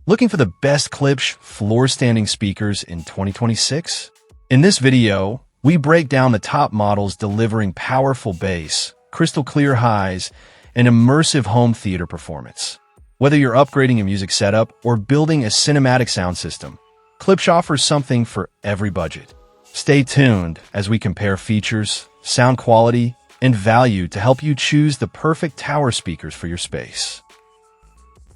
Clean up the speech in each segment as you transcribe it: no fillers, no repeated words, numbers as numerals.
Looking for the best Klipsch floor-standing speakers in 2026? In this video, we break down the top models delivering powerful bass, crystal clear highs, and immersive home theater performance. Whether you're upgrading a music setup or building a cinematic sound system, Klipsch offers something for every budget. Stay tuned as we compare features, sound quality, and value to help you choose the perfect tower speakers for your space.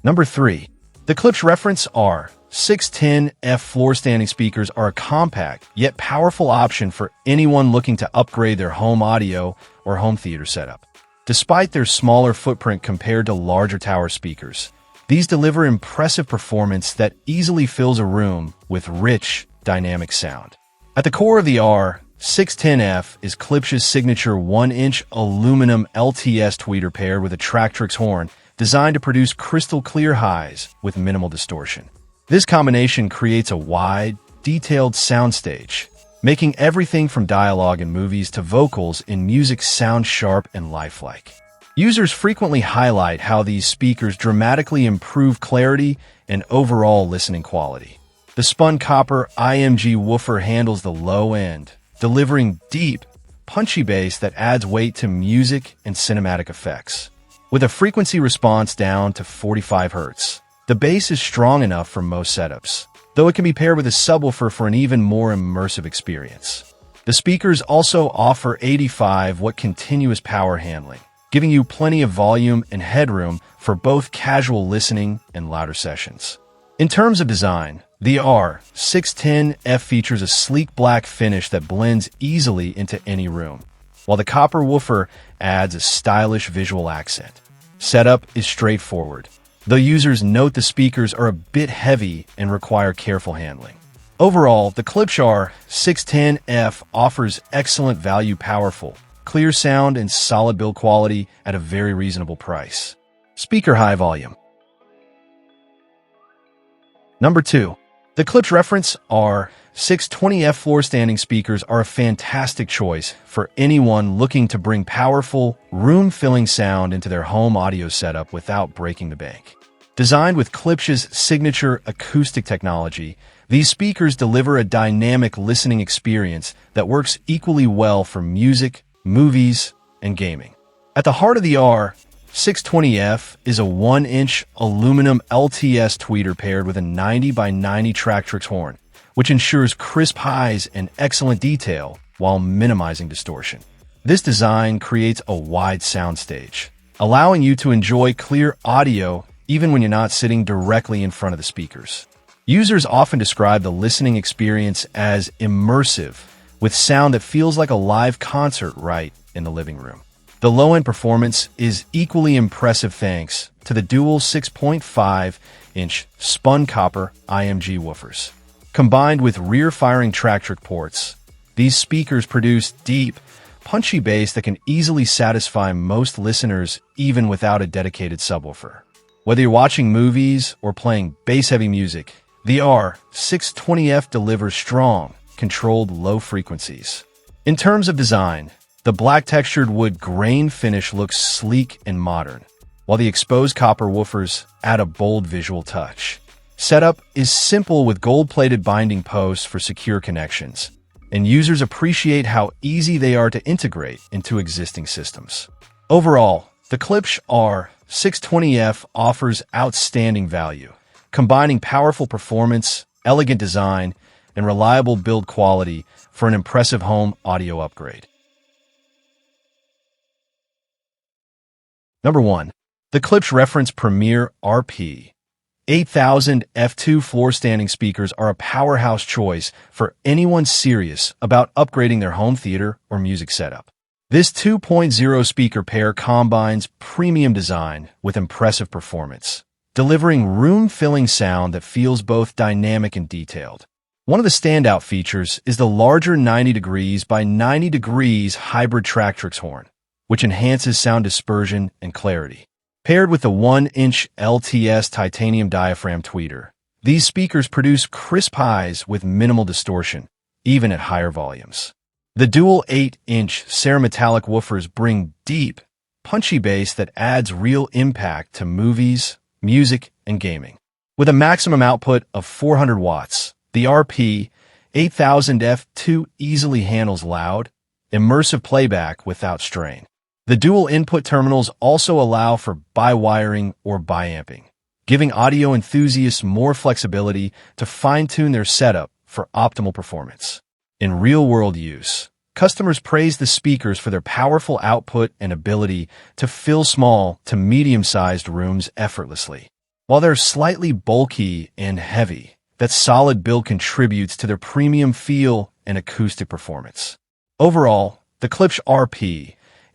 Number 3. The Klipsch Reference R610F floor-standing speakers are a compact yet powerful option for anyone looking to upgrade their home audio or home theater setup. Despite their smaller footprint compared to larger tower speakers, these deliver impressive performance that easily fills a room with rich, dynamic sound. At the core of the R610F is Klipsch's signature 1-inch aluminum LTS tweeter paired with a Tractrix horn designed to produce crystal clear highs with minimal distortion. This combination creates a wide, detailed soundstage, making everything from dialogue in movies to vocals in music sound sharp and lifelike. Users frequently highlight how these speakers dramatically improve clarity and overall listening quality. The spun copper IMG woofer handles the low end, delivering deep, punchy bass that adds weight to music and cinematic effects. With a frequency response down to 45 Hz, the bass is strong enough for most setups, though it can be paired with a subwoofer for an even more immersive experience. The speakers also offer 85-watt continuous power handling, giving you plenty of volume and headroom for both casual listening and louder sessions. In terms of design, the R610F features a sleek black finish that blends easily into any room, while the copper woofer adds a stylish visual accent. Setup is straightforward, though users note the speakers are a bit heavy and require careful handling. Overall, the Klipsch R610F offers excellent value, powerful, clear sound, and solid build quality at a very reasonable price. Speaker high volume. Number 2. The Klipsch Reference R620F floor-standing speakers are a fantastic choice for anyone looking to bring powerful, room-filling sound into their home audio setup without breaking the bank. Designed with Klipsch's signature acoustic technology, these speakers deliver a dynamic listening experience that works equally well for music, movies, and gaming. At the heart of the R620F is a 1-inch aluminum LTS tweeter paired with a 90x90 Tractrix horn, which ensures crisp highs and excellent detail while minimizing distortion. This design creates a wide soundstage, allowing you to enjoy clear audio even when you're not sitting directly in front of the speakers. Users often describe the listening experience as immersive, with sound that feels like a live concert right in the living room. The low-end performance is equally impressive thanks to the dual 6.5-inch spun copper IMG woofers. Combined with rear-firing Tractrix ports, these speakers produce deep, punchy bass that can easily satisfy most listeners even without a dedicated subwoofer. Whether you're watching movies or playing bass-heavy music, the R620F delivers strong, controlled low frequencies. In terms of design, the black textured wood grain finish looks sleek and modern, while the exposed copper woofers add a bold visual touch. Setup is simple with gold-plated binding posts for secure connections, and users appreciate how easy they are to integrate into existing systems. Overall, the Klipsch R620F offers outstanding value, combining powerful performance, elegant design, and reliable build quality for an impressive home audio upgrade. Number 1. The Klipsch Reference Premier RP 8000 F2 floor-standing speakers are a powerhouse choice for anyone serious about upgrading their home theater or music setup. This 2.0 speaker pair combines premium design with impressive performance, delivering room-filling sound that feels both dynamic and detailed. One of the standout features is the larger 90 degrees by 90 degrees hybrid Tractrix horn, which enhances sound dispersion and clarity. Paired with the 1-inch LTS titanium diaphragm tweeter, these speakers produce crisp highs with minimal distortion, even at higher volumes. The dual 8-inch cerametallic woofers bring deep, punchy bass that adds real impact to movies, music, and gaming. With a maximum output of 400 watts, the RP8000F2 easily handles loud, immersive playback without strain. The dual input terminals also allow for bi-wiring or bi-amping, giving audio enthusiasts more flexibility to fine-tune their setup for optimal performance. In real-world use, customers praise the speakers for their powerful output and ability to fill small to medium-sized rooms effortlessly. While they're slightly bulky and heavy, that solid build contributes to their premium feel and acoustic performance. Overall, the Klipsch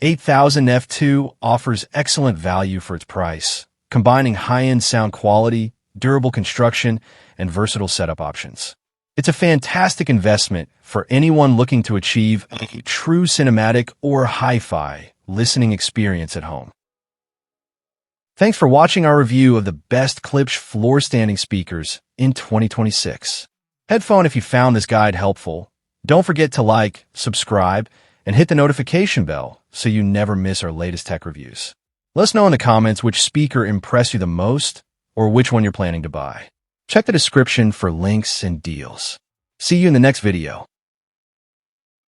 RP8000F2 offers excellent value for its price, combining high-end sound quality, durable construction, and versatile setup options. It's a fantastic investment for anyone looking to achieve a true cinematic or hi-fi listening experience at home. Thanks for watching our review of the best Klipsch floor-standing speakers in 2026. Headphone, if you found this guide helpful, don't forget to like, subscribe, and hit the notification bell so you never miss our latest tech reviews. Let us know in the comments which speaker impressed you the most or which one you're planning to buy. Check the description for links and deals. See you in the next video.